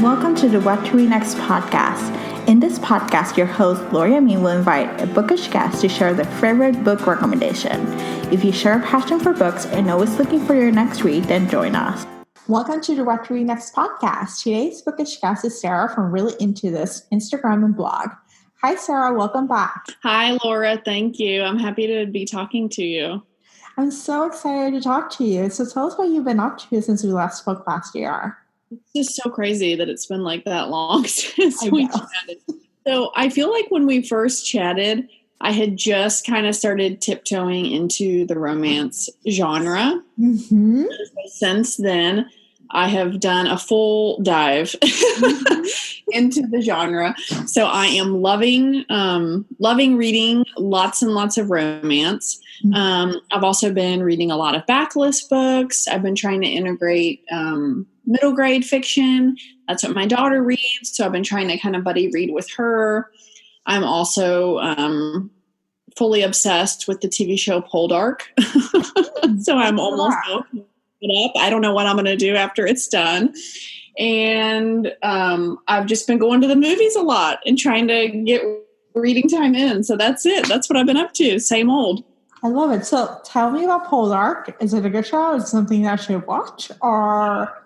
and welcome to the What to Read Next podcast. In this podcast, your host, Gloria Me, will invite a bookish guest to share their favorite book recommendation. If you share a passion for books and always looking for your next read, then join us. Welcome to the What to Read Next podcast. Today's bookish guest is Sarah from Really Into This Instagram and blog. Hi, Sarah. Welcome back. Hi, Laura. Thank you. I'm happy to be talking to you. I'm so excited to talk to you. So tell us what you've been up to since we last spoke last year. It's just so crazy that it's been like that long since we chatted. So I feel like when we first chatted, I had just kind of started tiptoeing into the romance genre. Mm-hmm. Since then, I have done a full dive into the genre. So I am loving reading lots and lots of romance. I've also been reading a lot of Backlist books. I've been trying to integrate middle grade fiction. That's what my daughter reads. So I've been trying to kind of buddy read with her. I'm also fully obsessed with the TV show Poldark. So I'm almost up. I don't know what I'm going to do after it's done. And I've just been going to the movies a lot and trying to get reading time in. So that's it. That's what I've been up to. Same old. I love it. So tell me about Poldark. Is it a good show? Is it something that I should watch? Or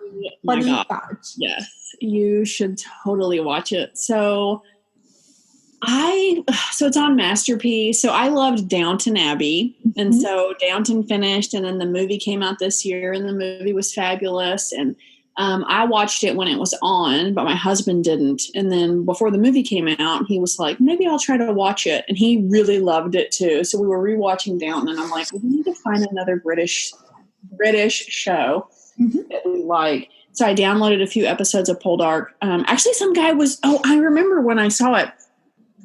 what do you think? Yes, you should totally watch it. So it's on Masterpiece. So I loved Downton Abbey. Mm-hmm. And so Downton finished and then the movie came out this year and the movie was fabulous. And I watched it when it was on, but my husband didn't. And then before the movie came out, he was like, maybe I'll try to watch it. And he really loved it too. So we were rewatching Downton and I'm like, we need to find another British show that we like. So I downloaded a few episodes of Poldark. Actually, some guy I remember when I saw it.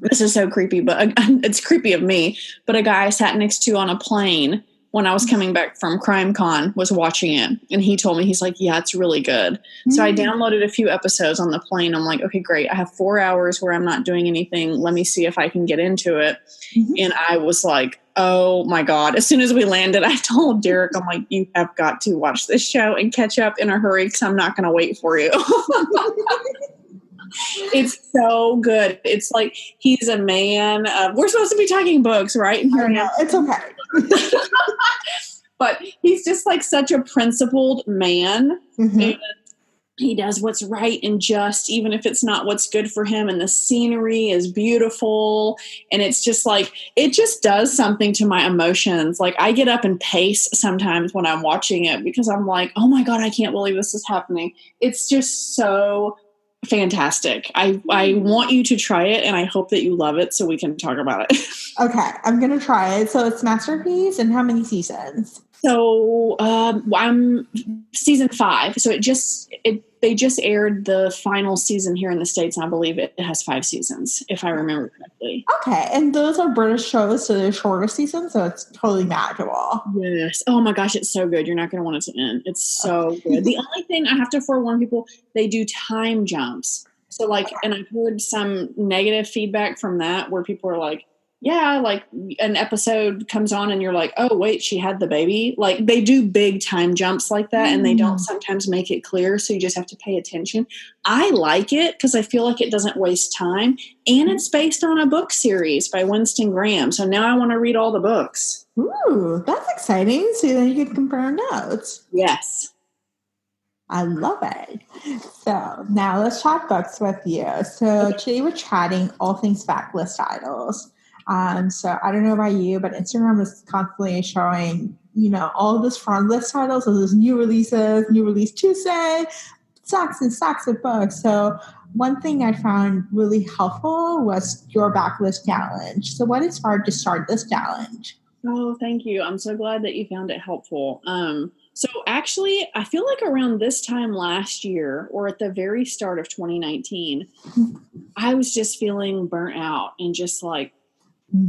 This is so creepy, but it's creepy of me. But a guy I sat next to on a plane when I was coming back from CrimeCon was watching it. And he told me, he's like, yeah, it's really good. Mm-hmm. So I downloaded a few episodes on the plane. I'm like, okay, great. I have 4 hours where I'm not doing anything. Let me see if I can get into it. Mm-hmm. And I was like, oh my God. As soon as we landed, I told Derek, I'm like, you have got to watch this show and catch up in a hurry because I'm not going to wait for you. It's so good. It's like he's a man. We're supposed to be talking books, right? I know. It's okay. But he's just like such a principled man. Mm-hmm. And he does what's right and just, even if it's not what's good for him. And the scenery is beautiful. And it's just like, it just does something to my emotions. Like I get up and pace sometimes when I'm watching it because I'm like, oh my God, I can't believe this is happening. It's just so fantastic. I want you to try it and I hope that you love it so we can talk about it. Okay, I'm going to try it. So it's Masterpiece and how many seasons? So I'm season 5. So they just aired the final season here in the States. And I believe it has 5 seasons, if I remember correctly. Okay. And those are British shows, so they're shorter seasons. So it's totally manageable. Yes. Oh my gosh. It's so good. You're not going to want it to end. It's so good. The only thing I have to forewarn people, they do time jumps. So and I've heard some negative feedback from that where people are like, yeah, like an episode comes on and you're like, oh, wait, she had the baby. Like they do big time jumps like that and they don't sometimes make it clear. So you just have to pay attention. I like it because I feel like it doesn't waste time. And it's based on a book series by Winston Graham. So now I want to read all the books. Ooh, that's exciting. So then you can compare notes. Yes. I love it. So now let's chat books with you. So today we're chatting all things Backlist titles. So I don't know about you, but Instagram is constantly showing, all of this front list titles. So there's new releases, new release Tuesday, stacks and stacks of books. So one thing I found really helpful was your Backlist challenge. So what inspired to start this challenge? Oh, thank you. I'm so glad that you found it helpful. So actually, I feel like around this time last year or at the very start of 2019, I was just feeling burnt out and just like,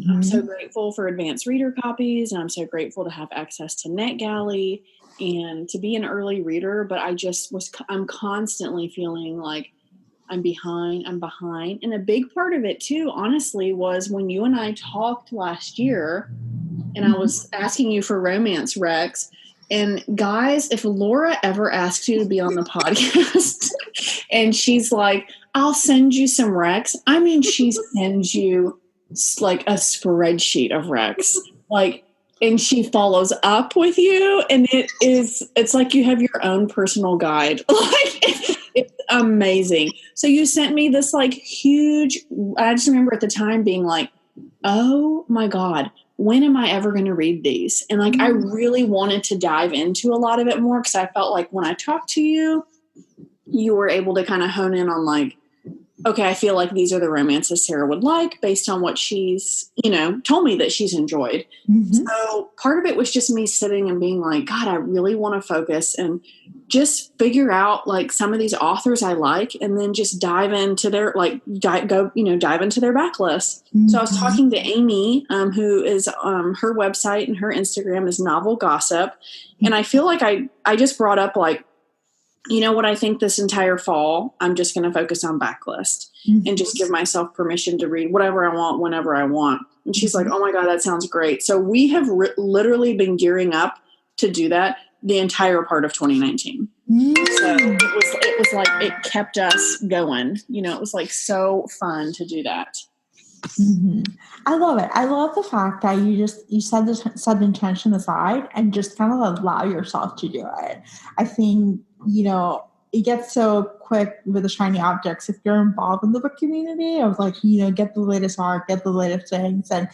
I'm so grateful for advanced reader copies and I'm so grateful to have access to NetGalley and to be an early reader. But I'm constantly feeling like I'm behind. And a big part of it too, honestly, was when you and I talked last year and I was asking you for romance recs And guys, if Laura ever asks you to be on the podcast and she's like, I'll send you some recs. I mean, she sends you like a spreadsheet of recs, like, and she follows up with you. And it's like you have your own personal guide. Like, it's amazing. So you sent me this like huge, I just remember at the time being like, oh my God, when am I ever going to read these? And like, I really wanted to dive into a lot of it more because I felt like when I talked to you, you were able to kind of hone in on like, okay, I feel like these are the romances Sarah would like based on what she's, told me that she's enjoyed. Mm-hmm. So part of it was just me sitting and being like, God, I really want to focus and just figure out like some of these authors I like, and then just dive into their, like, dive into their backlist. Mm-hmm. So I was talking to Amy, who is, her website and her Instagram is Novel Gossip. Mm-hmm. And I feel like I just brought up like, you know what, I think this entire fall, I'm just going to focus on Backlist and just give myself permission to read whatever I want, whenever I want. And she's like, oh my God, that sounds great. So we have literally been gearing up to do that the entire part of 2019. So it was like, it kept us going. It was like so fun to do that. Mm-hmm. I love it. I love the fact that you set the intention aside and just kind of allow yourself to do it. I think, it gets so quick with the shiny objects. If you're involved in the book community, I was like, get the latest art, get the latest things. And,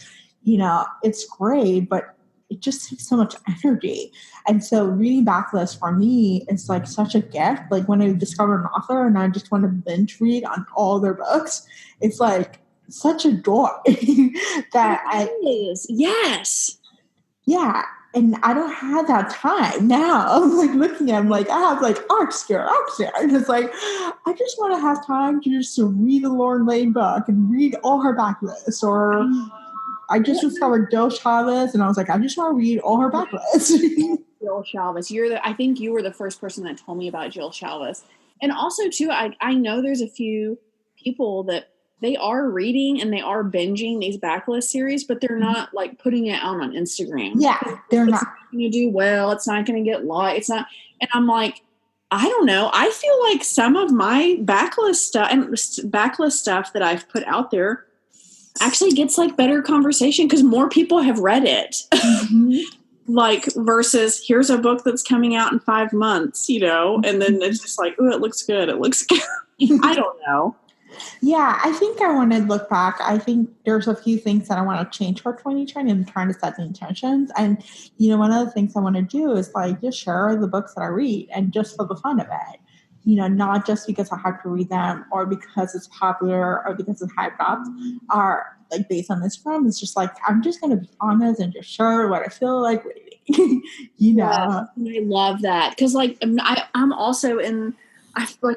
it's great, but it just takes so much energy. And so reading Backlist for me is like such a gift. Like when I discover an author and I just want to binge read on all their books, it's like such a joy that Yes. Yeah. And I don't have that time now. I'm like looking at them like I have like arcs here. And it's like, I just want to have time to just read a Lauren Lane book and read all her backlists. Or I just discovered Jill Chavez and I was like, I just want to read all her backlists. Jill Chavez. I think you were the first person that told me about Jill Chavez. And also too, I know there's a few people that they are reading and they are binging these backlist series, but they're not like putting it out on Instagram. Yeah, they're not going to do well. It's not going to get liked. It's not. And I'm like, I don't know. I feel like some of my backlist stuff that I've put out there actually gets like better conversation because more people have read it. Mm-hmm. Like versus here's a book that's coming out in 5 months, and then it's just like, oh, it looks good. It looks good. I don't know. Yeah, I think I want to look back. I think there's a few things that I want to change for 2020 and trying to set the intentions. And, one of the things I want to do is like just share the books that I read and just for the fun of it. Not just because I have to read them or because it's popular or because it's hyped up or like based on Instagram. It's just like, I'm just going to be honest and just share what I feel like reading, Yeah, I love that. Cause like I'm also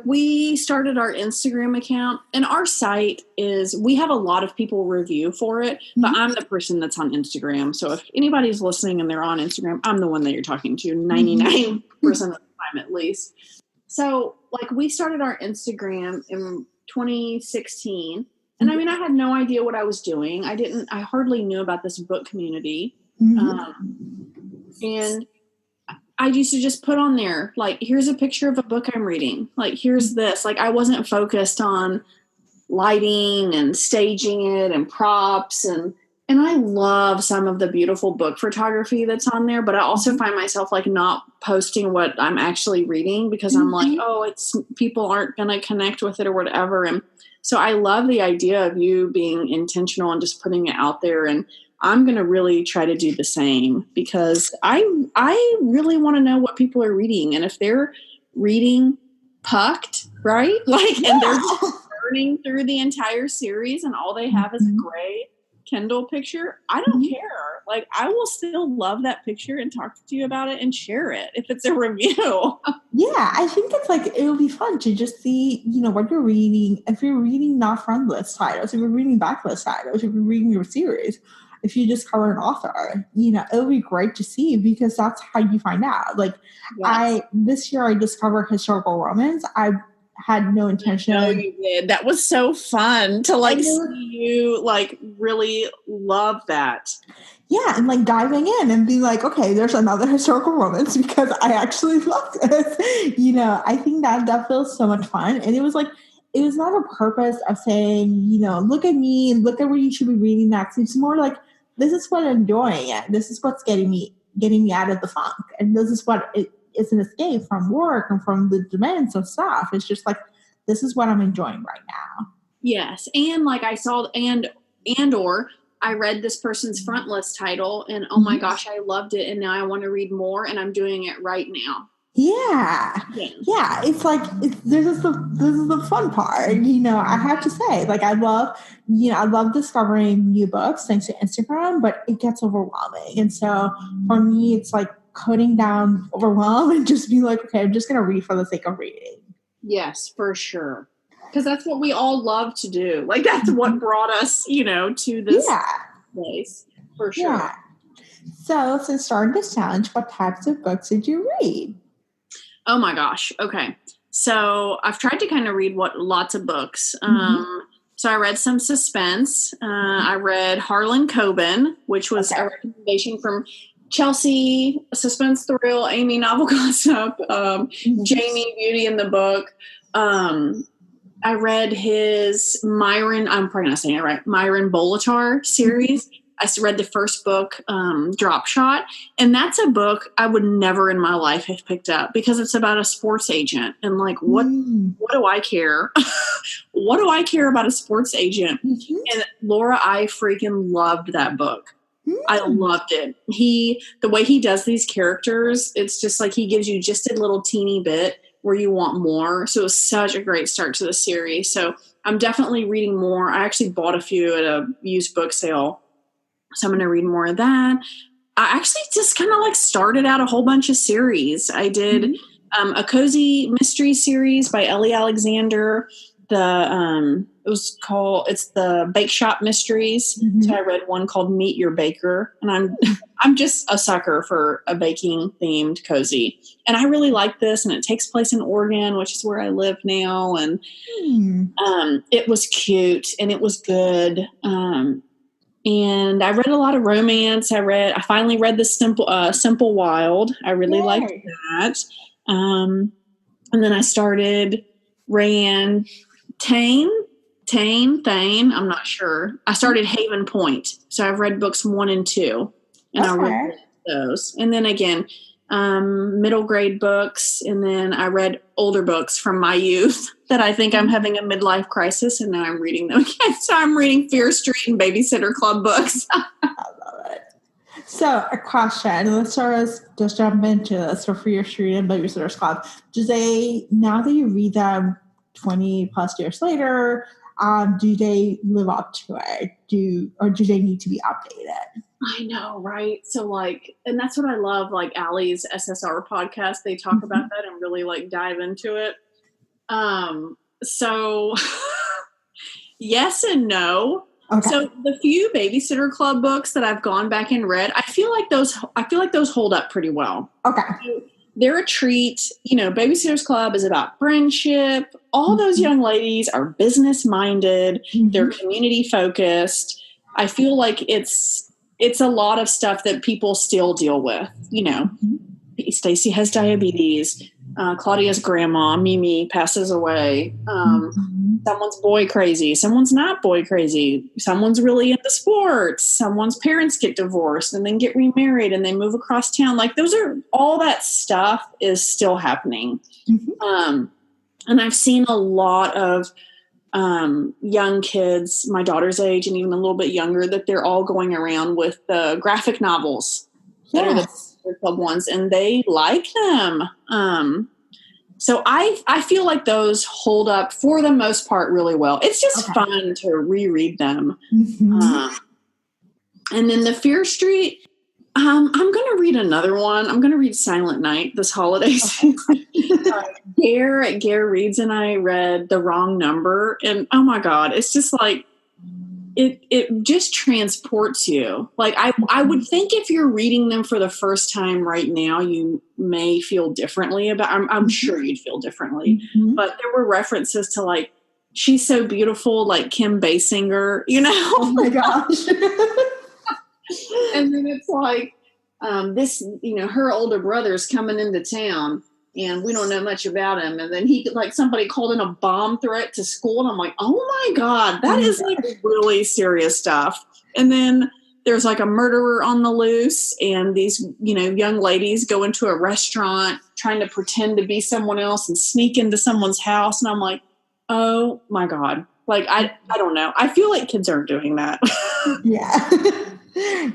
we started our Instagram account and our site we have a lot of people review for it, but I'm the person that's on Instagram. So if anybody's listening and they're on Instagram, I'm the one that you're talking to 99% of the time at least. So like we started our Instagram in 2016 and I mean, I had no idea what I was doing. I hardly knew about this book community. And I used to just put on there, like, here's a picture of a book I'm reading. Like, here's this. Like, I wasn't focused on lighting and staging it and props. And I love some of the beautiful book photography that's on there. But I also find myself, like, not posting what I'm actually reading because I'm like, oh, people aren't going to connect with it or whatever. And so I love the idea of you being intentional and just putting it out there. And I'm going to really try to do the same because I really want to know what people are reading. And if they're reading Pucked, right? Like, and they're just burning through the entire series and all they have is a gray Kindle picture, I don't care. Like, I will still love that picture and talk to you about it and share it if it's a review. Yeah, I think it's like, it'll be fun to just see, what you're reading. If you're reading not friend-list titles, if you're reading backlist titles, if you're reading your series, if you discover an author, it'll be great to see because that's how you find out. Like this year I discovered historical romance. I had no intention. No, you did. That was so fun to like see you like really love that. Yeah, and like diving in and being like, okay, there's another historical romance because I actually love this. You know, I think that feels so much fun. And it was not a purpose of saying, you know, look at me and look at what you should be reading next. It's more like, this is what I'm enjoying it. This is what's getting me out of the funk. And this is what it is, an escape from work and from the demands of stuff. It's just like, this is what I'm enjoying right now. Yes. And like I saw or I read this person's front list title and oh my gosh, I loved it. And now I want to read more and I'm doing it right now. Yeah. It's like, this is the fun part. You know, I have to say, like, I love discovering new books thanks to Instagram, but it gets overwhelming. And so for me, it's like cutting down overwhelm and just being like, okay, I'm just going to read for the sake of reading. Yes, for sure. Because that's what we all love to do. Like, that's what brought us, you know, to this place, for sure. Yeah. So, since starting this challenge, what types of books did you read? Oh, my gosh. Okay. So, I've tried to kind of read lots of books. So, I read some suspense. I read Harlan Coben, which was a recommendation from Chelsea, suspense thrill, Amy, novel gossip, Jamie, Beauty in the Book. I read his Myron, I'm probably not saying it right, Myron Bolitar series. I read the first book, Drop Shot. And that's a book I would never in my life have picked up because it's about a sports agent. And like, what do I care? What do I care about a sports agent? And Laura, I freaking loved that book. I loved it. The way he does these characters, it's just like he gives you just a little teeny bit where you want more. So it was such a great start to the series. So I'm definitely reading more. I actually bought a few at a used book sale. So I'm going to read more of that. I actually just kind of like started out a whole bunch of series. I did a cozy mystery series by Ellie Alexander. It's the Bake Shop Mysteries. So I read one called Meet Your Baker, and I'm just a sucker for a baking themed cozy. And I really like this, and it takes place in Oregon, which is where I live now. And it was cute and it was good. And I read a lot of romance. I finally read the Simple Wild. I really liked that. And then I ran Thane, I'm not sure. I started Haven Point. So I've read books 1 and 2. And I read those. And then again, middle grade books. And then I read older books from my youth that I think I'm having a midlife crisis. And now I'm reading them again. So I'm reading Fear Street and Babysitter Club books. I love it. So a question, let's just jump into this for Fear Street and Babysitter Club. Now that you read them 20 plus years later, do they live up to it? Do they need to be updated? I know, right? So like, and that's what I love, like Allie's SSR podcast. They talk about that and really like dive into it. So yes and no. Okay. So the few Babysitter Club books that I've gone back and read, I feel like those hold up pretty well. Okay. So they're a treat. You know, Babysitter's Club is about friendship. All those young ladies are business minded. They're community focused. I feel like it's a lot of stuff that people still deal with. You know, Stacy has diabetes. Claudia's grandma, Mimi, passes away. Someone's boy crazy. Someone's not boy crazy. Someone's really into sports. Someone's parents get divorced and then get remarried and they move across town. Like all that stuff is still happening. And I've seen a lot of young kids, my daughter's age and even a little bit younger, that they're all going around with the graphic novels that are the club ones, and they like them. So I feel like those hold up for the most part really well. It's just fun to reread them. And then the Fear Street, I'm going to read another one. I'm going to read Silent Night this holiday season. Gare reads and I read The Wrong Number. And oh my God, it's just like, it just transports you. Like I would think if you're reading them for the first time right now, you may feel differently about. I'm sure you'd feel differently, but there were references to like, she's so beautiful, like Kim Basinger, you know. Oh my gosh. And then it's like this, you know, her older brother's coming into town. And we don't know much about him. And then somebody called in a bomb threat to school. And I'm like, oh my God, that is like really serious stuff. And then there's like a murderer on the loose. And these, you know, young ladies go into a restaurant trying to pretend to be someone else and sneak into someone's house. And I'm like, oh my God. Like, I don't know. I feel like kids aren't doing that. Yeah.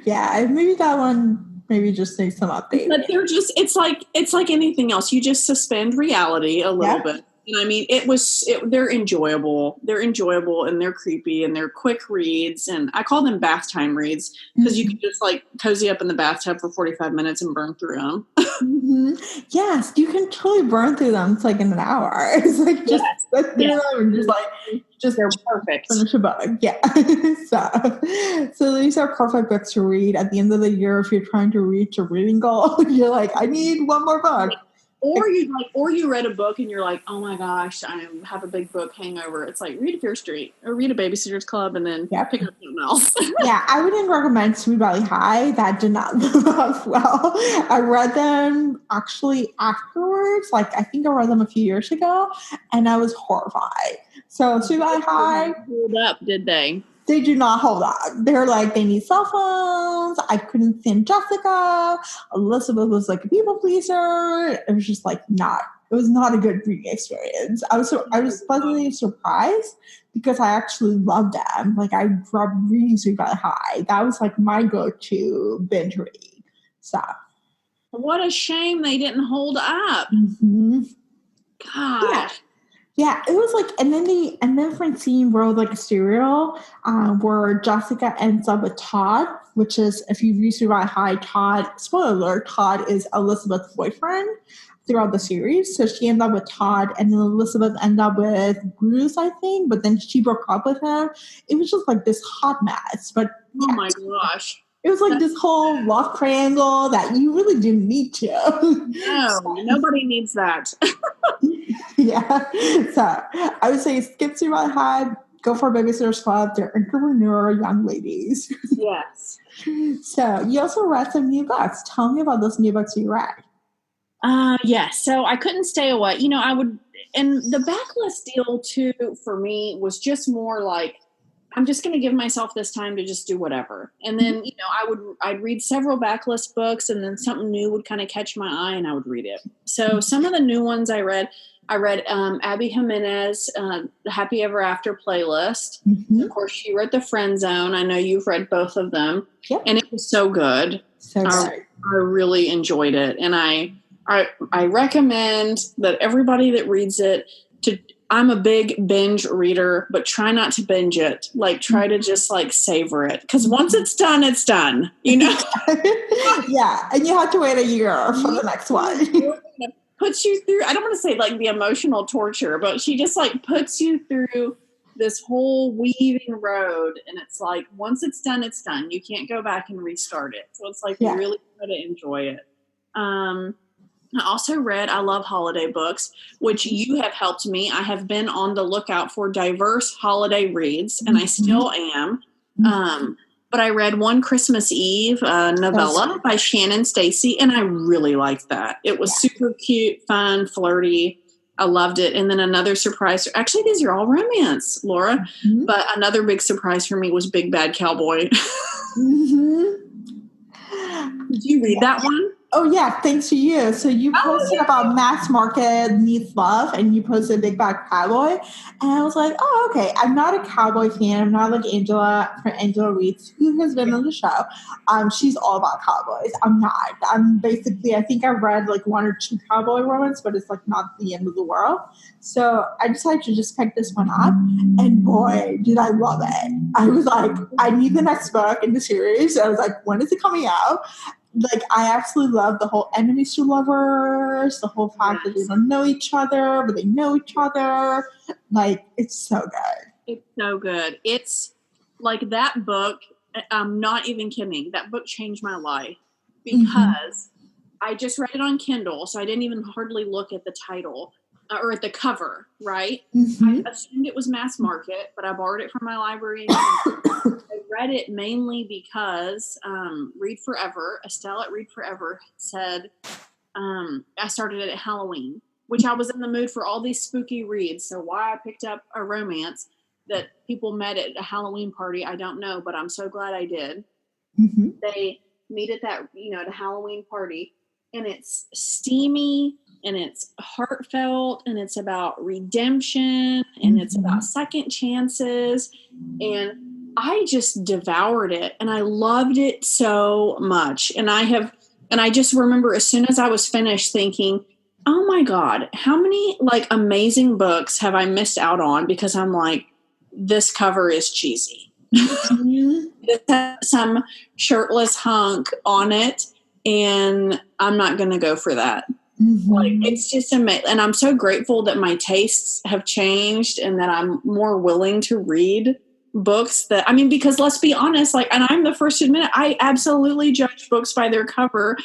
Yeah. Maybe that one just needs some update. But it's like anything else. You just suspend reality a little bit. And I mean, they're enjoyable. They're enjoyable and they're creepy and they're quick reads. And I call them bath time reads because you can just like cozy up in the bathtub for 45 minutes and burn through them. Yes, you can totally burn through them. It's like in an hour. It's like just sit through them and they're perfect. Finish a book. Yeah. So these are perfect books to read at the end of the year if you're trying to reach a reading goal. You're like, I need one more book. Or you read a book and you're like, oh my gosh, I have a big book hangover. It's like, read a Fear Street or read a Babysitter's Club and then pick up something else. Yeah, I wouldn't recommend Sweet Valley High. That did not live up well. I read them actually afterwards. Like, I think I read them a few years ago and I was horrified. So Sweet Valley High. Hold up, did they? They do not hold up. They're like, they need cell phones. I couldn't stand Jessica. Elizabeth was like a people pleaser. It was just like it was not a good reading experience. I was pleasantly surprised because I actually loved them. Like I grew up reading Sweet Valley High. That was like my go-to binge read stuff. What a shame they didn't hold up. Gosh. Yeah, it was like, and then Francine wrote like a serial where Jessica ends up with Todd, which is, if you read Sweet Valley High, Todd, spoiler alert, Todd is Elizabeth's boyfriend throughout the series. So she ended up with Todd, and then Elizabeth ended up with Bruce, I think, but then she broke up with him. It was just like this hot mess. But oh my gosh. It was like this whole love triangle that you really didn't need to. No, nobody needs that. Yeah. So I would say skip Sweet Valley High, go for Babysitter's Club. They're entrepreneurial young ladies. Yes. So you also read some new books. Tell me about those new books you read. Yes. So I couldn't stay away. You know, and the Backlist deal too, for me, was just more like, I'm just going to give myself this time to just do whatever. And then, you know, I'd read several Backlist books and then something new would kind of catch my eye and I would read it. So some of the new ones I read Abby Jimenez, The Happy Ever After playlist. Of course, she wrote The Friend Zone. I know you've read both of them. Yep. And it was so good. So good. I really enjoyed it. And I recommend that everybody that reads it I'm a big binge reader, but try not to binge it. Like, try to just like savor it. Because once it's done, you know? Yeah. And you have to wait a year for the next one. Puts you through, I don't want to say like the emotional torture, but she just like puts you through this whole weaving road. And it's like, once it's done, it's done. You can't go back and restart it. So it's like, you really got to enjoy it. I also I love holiday books, which you have helped me. I have been on the lookout for diverse holiday reads, and I still am. But I read One Christmas Eve, novella by Shannon Stacy, and I really liked that. It was super cute, fun, flirty. I loved it. And then another surprise. Actually, these are all romance, Laura. But another big surprise for me was Big Bad Cowboy. Did you read that one? Oh, yeah. Thanks to you. So you posted about mass market meets love, and you posted Big Bad Cowboy. And I was like, oh, okay. I'm not a cowboy fan. I'm not like Angela Reeds, who has been on the show. She's all about cowboys. I'm not. I'm basically, I think I've read like one or two cowboy romance, but it's like not the end of the world. So I decided to just pick this one up. And boy, did I love it. I was like, I need the next book in the series. I was like, when is it coming out? Like, I absolutely love the whole enemies to lovers, the whole fact that they don't know each other, but they know each other. Like, it's so good. It's so good. It's like that book, I'm not even kidding. That book changed my life because I just read it on Kindle, so I didn't even hardly look at the title or at the cover, right? I assumed it was mass market, but I borrowed it from my library. I read it mainly because Read Forever, Estelle at Read Forever said, I started it at Halloween, which I was in the mood for all these spooky reads. So why I picked up a romance that people met at a Halloween party, I don't know, but I'm so glad I did. They meet at that, at a Halloween party, and it's steamy and it's heartfelt and it's about redemption and it's about second chances. And I just devoured it and I loved it so much. And I just remember as soon as I was finished thinking, oh my God, how many like amazing books have I missed out on because I'm like, this cover is cheesy. It has some shirtless hunk on it, and I'm not going to go for that. Like, it's just amazing. And I'm so grateful that my tastes have changed and that I'm more willing to read books because let's be honest, like, and I'm the first to admit it, I absolutely judge books by their cover.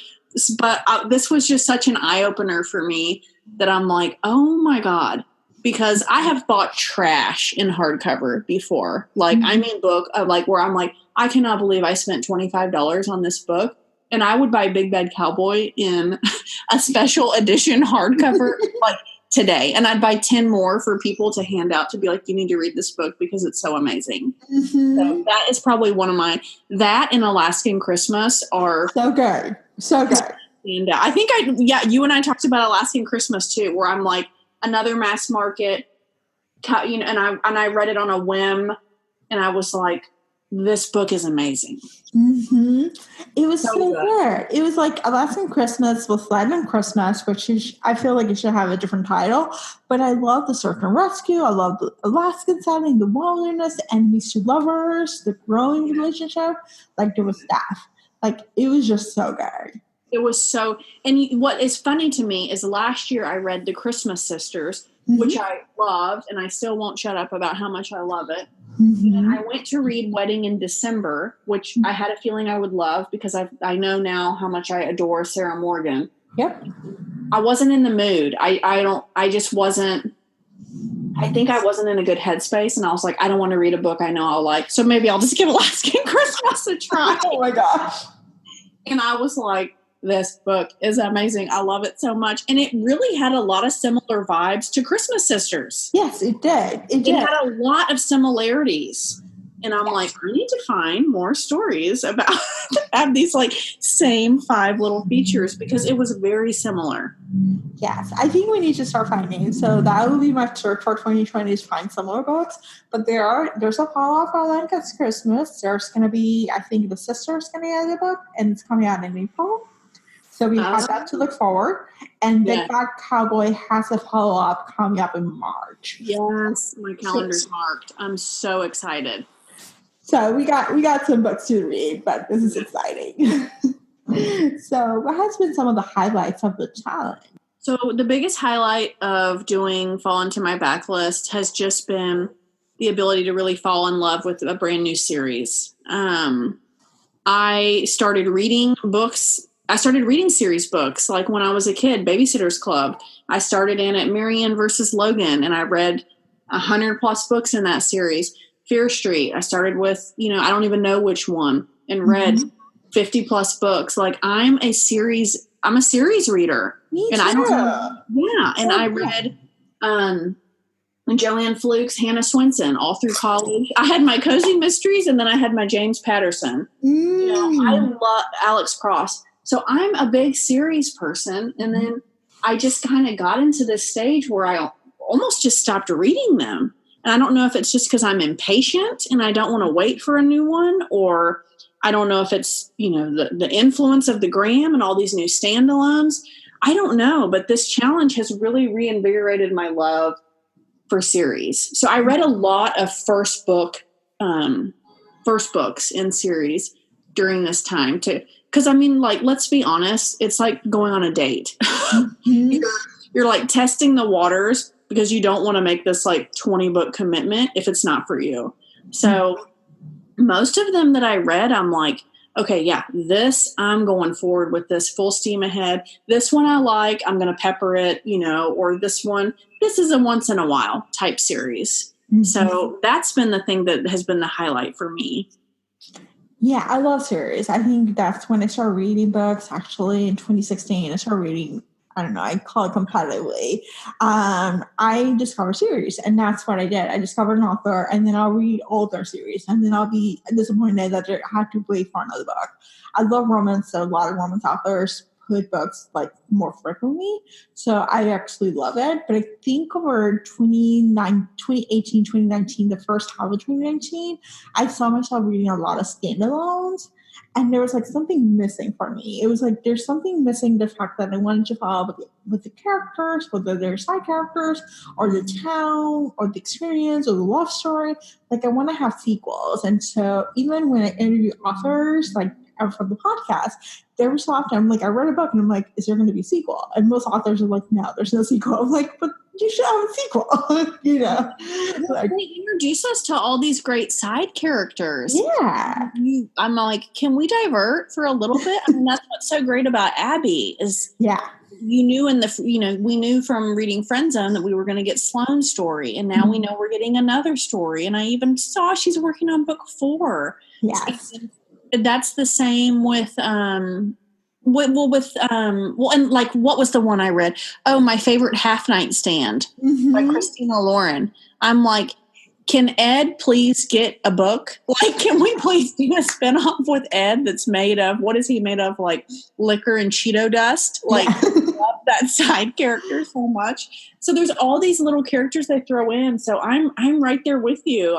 But this was just such an eye-opener for me that I'm like, oh my God. Because I have bought trash in hardcover before. Like, I mean, book like where I'm like, I cannot believe I spent $25 on this book. And I would buy Big Bad Cowboy in a special edition hardcover like today. And I'd buy 10 more for people to hand out to be like, you need to read this book because it's so amazing. So that is probably one of that and Alaskan Christmas are so good. So good. And I think you and I talked about Alaskan Christmas too, where I'm like, another mass market, and I read it on a whim, and I was like, this book is amazing. It was so good. It was like Alaskan Christmas with Silent Christmas, which I feel like it should have a different title. But I love the search and rescue. I love the Alaskan setting, the wilderness, enemies to lovers, the growing relationship. Like there was staff. Like it was just so good. It was so, and what is funny to me is last year I read The Christmas Sisters, which I loved, and I still won't shut up about how much I love it. And I went to read Wedding in December, which I had a feeling I would love because I know now how much I adore Sarah Morgan. Yep. I wasn't in the mood. I just wasn't, I think I wasn't in a good headspace, and I was like, I don't want to read a book I know I'll like, so maybe I'll just give Alaskan Christmas a try. Oh my gosh. And I was like, this book is amazing. I love it so much. And it really had a lot of similar vibes to Christmas Sisters. Yes, it did. It had a lot of similarities. And I'm like, I need to find more stories about have these like same 5 little features because it was very similar. Yes, I think we need to start finding. So that will be my search for 2020 is find similar books. But there's a follow-up for Lanca's Christmas. There's going to be, I think The Sister's going to get a book, and it's coming out in April. So we have that to look forward. And Big Bad Cowboy has a follow-up coming up in March. Yes, my calendar's marked. I'm so excited. So we got some books to read, but this is exciting. So what has been some of the highlights of the challenge? So the biggest highlight of doing Fall Into My Backlist has just been the ability to really fall in love with a brand new series. I started reading series books like when I was a kid, Babysitter's Club. I started in at Marianne versus Logan, and I read 100 plus books in that series. Fear Street, I started with, I don't even know which one, and read 50 plus books. Like I'm a series reader. Me and too. I don't know. Yeah. And I read Joanne Fluke's Hannah Swenson all through college. I had my Cozy Mysteries, and then I had my James Patterson. I love Alex Cross. So I'm a big series person. And then I just kind of got into this stage where I almost just stopped reading them. And I don't know if it's just because I'm impatient and I don't want to wait for a new one, or I don't know if it's, the influence of the gram and all these new standalones. I don't know, but this challenge has really reinvigorated my love for series. So I read a lot of first books in series during this time because let's be honest, it's like going on a date. You're like testing the waters because you don't want to make this like 20 book commitment if it's not for you. So most of them that I read, I'm like, okay, yeah, this, I'm going forward with this full steam ahead. This one I like, I'm going to pepper it, or this one, this is a once in a while type series. Mm-hmm. So that's been the thing that has been the highlight for me. Yeah, I love series. I think that's when I started reading books. Actually, in 2016, I started reading, I don't know, I call it competitively. I discovered series, and that's what I did. I discovered an author, and then I'll read all their series, and then I'll be disappointed that I have to wait for another book. I love romance, so a lot of romance authors put books like more frequently, so I actually love it. But I think over 2018, 2019, the first half of 2019, I saw myself reading a lot of standalones, and there was like something missing for me. It was like there's something missing, the fact that I wanted to follow with the characters, whether they're side characters or the town or the experience or the love story. Like I want to have sequels. And so even when I interview authors, like from the podcast, there was so often I'm like, I read a book and I'm like, is there going to be a sequel? And most authors are like, no, there's no sequel. I'm like, but you should have a sequel. Like, they introduce us to all these great side characters. Yeah. I'm like, can we divert for a little bit? I mean, that's what's so great about Abby is we knew from reading Friend Zone that we were going to get Sloane's story, and now we know we're getting another story. And I even saw she's working on book 4. Yes. That's the same with and like, what was the one I read? Oh, My Favorite Half Night Stand by Christina Lauren. I'm like, can Ed please get a book? Like, can we please do a spinoff with Ed that's made of, what is he made of? Like liquor and Cheeto dust? Like, I love that side character so much. So there's all these little characters they throw in. So I'm right there with you.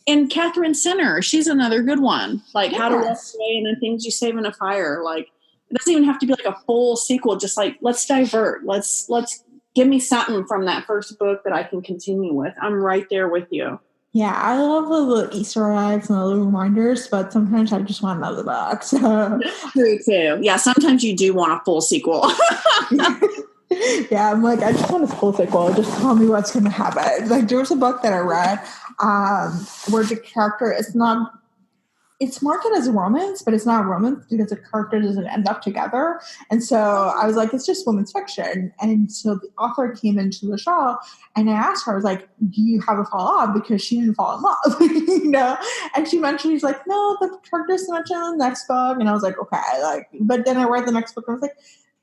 And Catherine Sinner, she's another good one. Like How to Walk Away and Then Things You Save in a Fire. Like, it doesn't even have to be like a full sequel. Just like, let's divert. Let's give me something from that first book that I can continue with. I'm right there with you. Yeah, I love the little Easter eggs and the little reminders, but sometimes I just want another book. So true too. Yeah, sometimes you do want a full sequel. Yeah, I'm like, I just want a full sequel. Just tell me what's going to happen. Like, there was a book that I read where the character is not, it's marketed as a romance, but it's not romance because the character doesn't end up together. And so I was like, it's just women's fiction. And so the author came into the show, and I asked her, I was like, do you have a fall off? Because she didn't fall in love, And she mentioned, she's like, no, the character's mentioned in the next book. And I was like, okay. Like, but then I read the next book and I was like,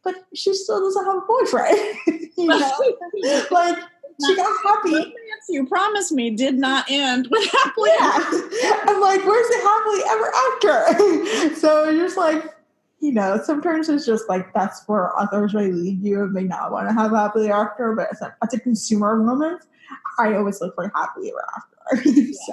but she still doesn't have a boyfriend, Like, she got happy. You promised me did not end with happily. Yeah. I'm like, where's the happily ever after? So you're just like, sometimes it's just like, that's where authors may lead you and may not want to have happily after. But as a consumer moment, I always look for happily ever after. So.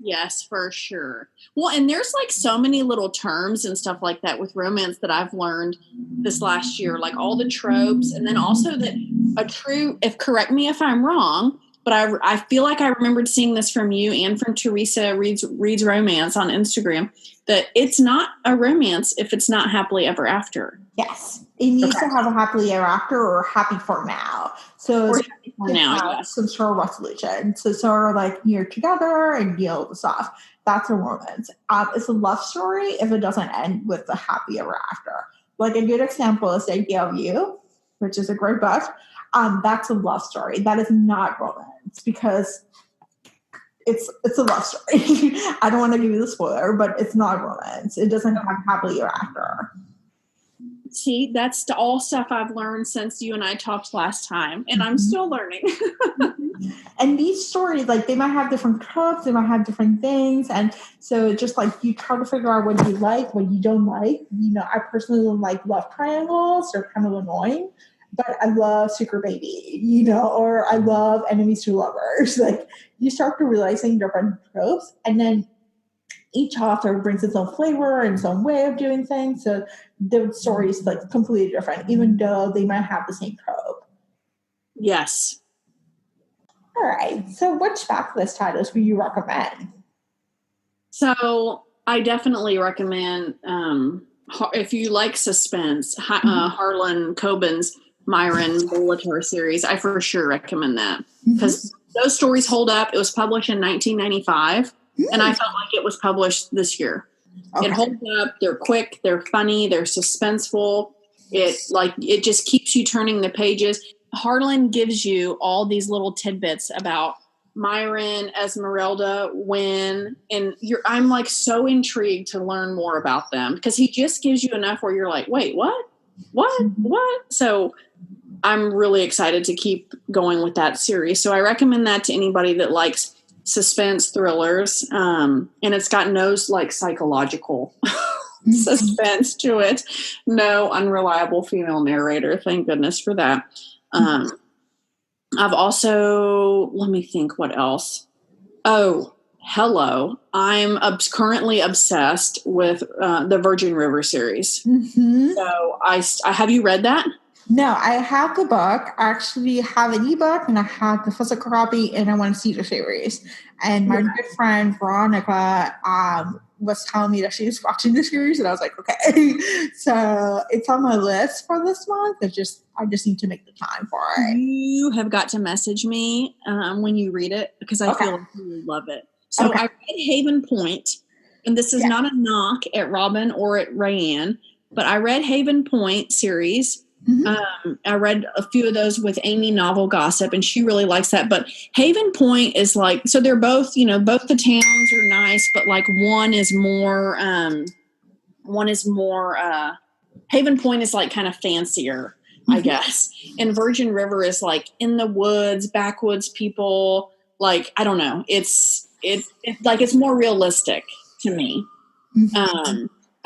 Yes, for sure. Well, and there's like so many little terms and stuff like that with romance that I've learned this last year, like all the tropes. And then also that correct me if I'm wrong, but I feel like I remembered seeing this from you and from Teresa Reads Romance on Instagram, that it's not a romance if it's not happily ever after. Yes. It needs to have a happily ever after or happy for now. So some sort of resolution. So sort of like you're together and deal with the stuff. That's a romance. It's a love story if it doesn't end with a happy ever after. Like a good example is The Idea of You, which is a great book. That's a love story. That is not romance because it's a love story. I don't want to give you the spoiler, but it's not romance. It doesn't have happily ever after. See, that's all stuff I've learned since you and I talked last time, and I'm still learning. And these stories, like, they might have different tropes, they might have different things, and so just like you try to figure out what you like, what you don't like. I personally don't like love triangles; they're kind of annoying. But I love Secret Baby, or I love Enemies to Lovers. Like, you start to realizing different tropes, and then each author brings its own flavor and its own way of doing things. So the story is like completely different, even though they might have the same trope. Yes. All right. So which backlist titles would you recommend? So I definitely recommend, if you like suspense, Harlan Coben's Myron Molitor series. I for sure recommend that because those stories hold up. It was published in 1995. and I felt like it was published this year. Okay. It holds up. They're quick. They're funny. They're suspenseful. It just keeps you turning the pages. Harlan gives you all these little tidbits about Myron, Esmeralda, Wynn, and I'm like so intrigued to learn more about them because he just gives you enough where you're like, wait, what? So I'm really excited to keep going with that series. So I recommend that to anybody that likes suspense thrillers. And it's got no like psychological suspense to it. No unreliable female narrator. Thank goodness for that. I've also, let me think what else. Oh, hello. I'm currently obsessed with the Virgin River series. So I have you read that? No, I have the book. I actually have an ebook and I have the physical copy and I want to see the series. And my good friend Veronica was telling me that she was watching the series and I was like, okay. So it's on my list for this month. I just need to make the time for it. You have got to message me when you read it because I feel like you would love it. So I read Haven Point, and this is not a knock at Robin or at Rayanne, but I read Haven Point series. I read a few of those with Amy Novel Gossip, and she really likes that. But Haven Point is like, so they're both, both the towns are nice, but like one is more, Haven Point is like kind of fancier, I guess. And Virgin River is like in the woods, backwoods people. Like, I don't know. It's like, it's more realistic to me.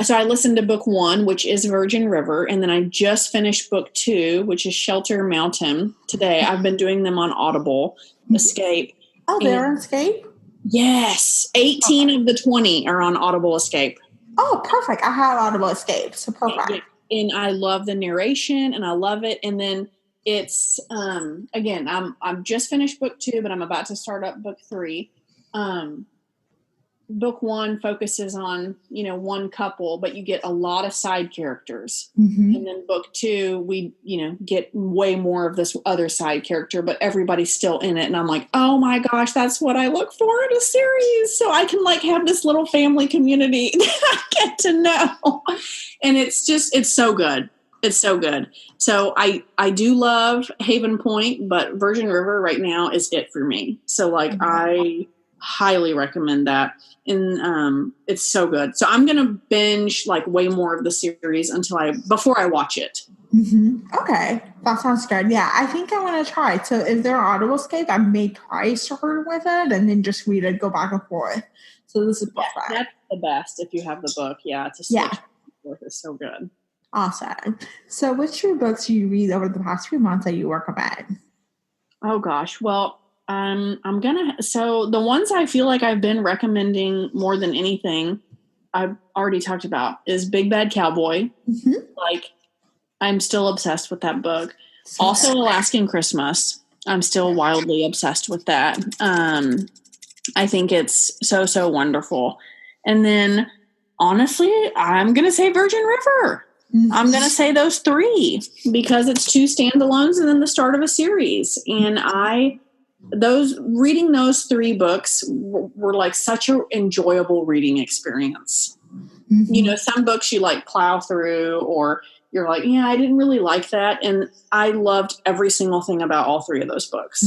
So I listened to book 1, which is Virgin River, and then I just finished book 2, which is Shelter Mountain today. I've been doing them on Audible, Escape. Oh, they're on Escape? Yes. 18 of the 20 are on Audible Escape. Oh, perfect. I have Audible Escape, so perfect. And I love the narration, and I love it. And then it's, again, I'm just finished book 2, but I'm about to start up book 3. Book 1 focuses on, one couple, but you get a lot of side characters. And then book 2, we, get way more of this other side character, but everybody's still in it. And I'm like, oh my gosh, that's what I look for in a series. So I can like have this little family community that I get to know. And it's so good. It's so good. So I do love Haven Point, but Virgin River right now is it for me. So like I highly recommend that. And it's so good. So I'm going to binge like way more of the series before I watch it. Okay. That sounds good. Yeah, I think I want to try. So if they're Audible Escape, I may try start with it and then just read it, go back and forth. So this is perfect. That's the best if you have the book. Yeah, to switch back and forth is so good. Awesome. So which 2 books do you read over the past few months that you recommend? Oh gosh. Well, so the ones I feel like I've been recommending more than anything I've already talked about is Big Bad Cowboy. Like I'm still obsessed with that book. Also Alaskan Christmas. I'm still wildly obsessed with that. I think it's so wonderful. And then honestly, I'm going to say Virgin River. I'm going to say those 3 because it's 2 standalones and then the start of a series. And reading those 3 books were like such an enjoyable reading experience. Some books you like plow through or you're like, yeah, I didn't really like that. And I loved every single thing about all 3 of those books.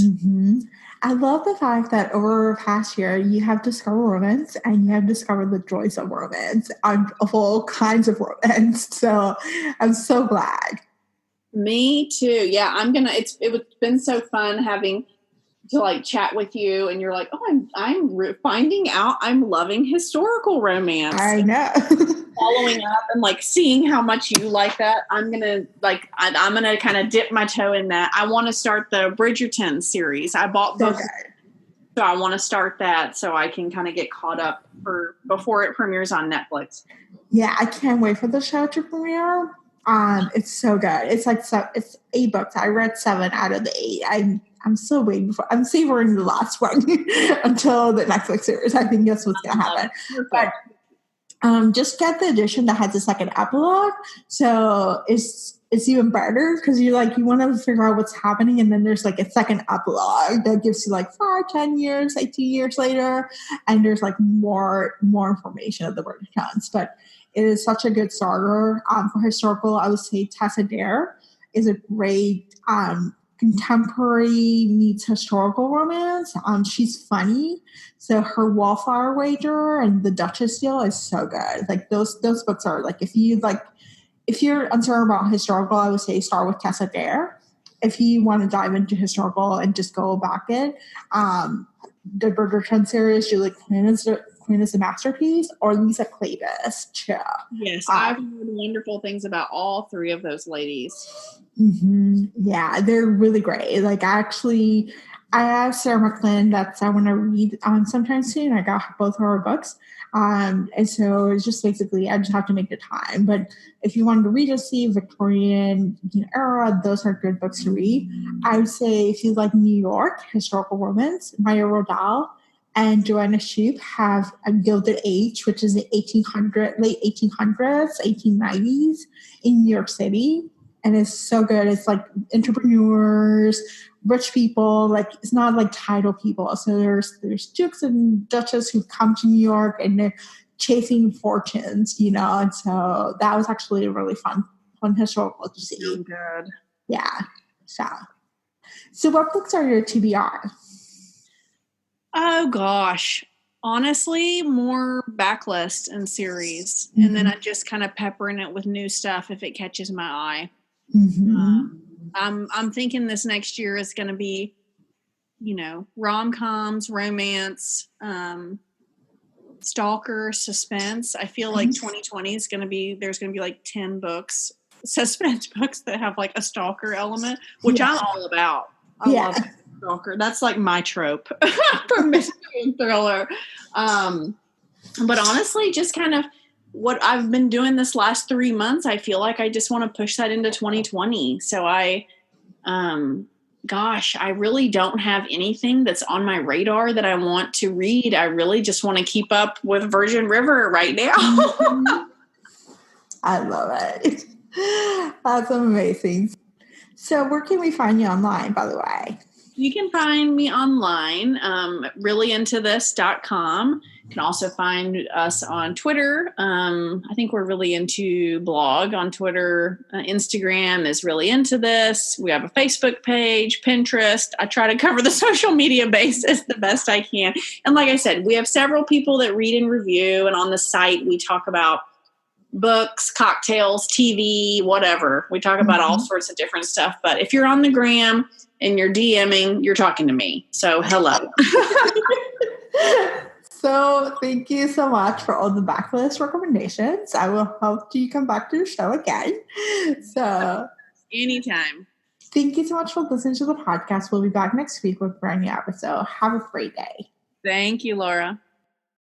I love the fact that over the past year, you have discovered romance and you have discovered the joys of romance, of all kinds of romance. So I'm so glad. Me too. Yeah, it's been so fun having to like chat with you and you're like, oh, I'm finding out I'm loving historical romance. I know. Following up and like seeing how much you like that. I'm going to kind of dip my toe in that. I want to start the Bridgerton series. I bought both. So I want to start that so I can kind of get caught up before it premieres on Netflix. Yeah, I can't wait for the show to premiere. It's so good. It's like it's 8 books. I read 7 out of the 8. I'm still waiting I'm savoring the last one until the Netflix series. I think that's what's gonna happen. But Just get the edition that has a second epilogue. So it's even better because you want to figure out what's happening, and then there's like a second epilogue that gives you like 5, 10 years, 18 years later, and there's like more information of the British Huns. But it is such a good starter for historical. I would say Tessa Dare is a great contemporary meets historical romance. She's funny. So her Wallflower Wager and the Duchess deal is so good. Like those books are like if you're uncertain about historical, I would say start with Tessa Dare. If you want to dive into historical and just go back it, the Bridgerton series, Julie Quinn is a masterpiece, or Lisa Kleypas too. Yes, I've heard wonderful things about all three of those ladies. Mm-hmm. Yeah, they're really great. Like I have Sarah McLean that I want to read sometime soon. I got both of her books. And so it's just basically, I just have to make the time. But if you wanted to Regency, Victorian era, those are good books to read. I would say if you like New York, historical romance, Maya Rodal and Joanna Shupe have A Gilded Age, which is the late 1800s, 1890s in New York City. And it's so good. It's like entrepreneurs, rich people, like it's not like title people. So there's dukes and duchesses who come to New York and they're chasing fortunes, and so that was actually a really fun historical to see. Oh, good. Yeah. So what books are your TBR? Oh gosh. Honestly, more backlist and series. Mm-hmm. And then I just kind of pepper in it with new stuff if it catches my eye. Mm-hmm. I'm thinking this next year is going to be, rom-coms, romance, stalker, suspense. I feel like 2020 is going to be, there's going to be like 10 books, suspense books that have like a stalker element, which I'm all about. I love stalker. That's like my trope for mystery and thriller. But honestly, just kind of what I've been doing this last 3 months, I feel like I just want to push that into 2020. So I really don't have anything that's on my radar that I want to read. I really just want to keep up with Virgin River right now. I love it. That's amazing. So where can we find you online, by the way? You can find me online, reallyintothis.com. You can also find us on Twitter. I think we're really into blog on Twitter. Instagram is Really Into This. We have a Facebook page, Pinterest. I try to cover the social media basis the best I can. And like I said, we have several people that read and review. And on the site, we talk about books, cocktails, TV, whatever. We talk about all sorts of different stuff. But if you're on the gram and you're DMing, you're talking to me. So hello. So thank you so much for all the backlist recommendations. I will hope you come back to the show again. So anytime. Thank you so much for listening to the podcast. We'll be back next week with a brand new episode. Have a great day. Thank you, Laura.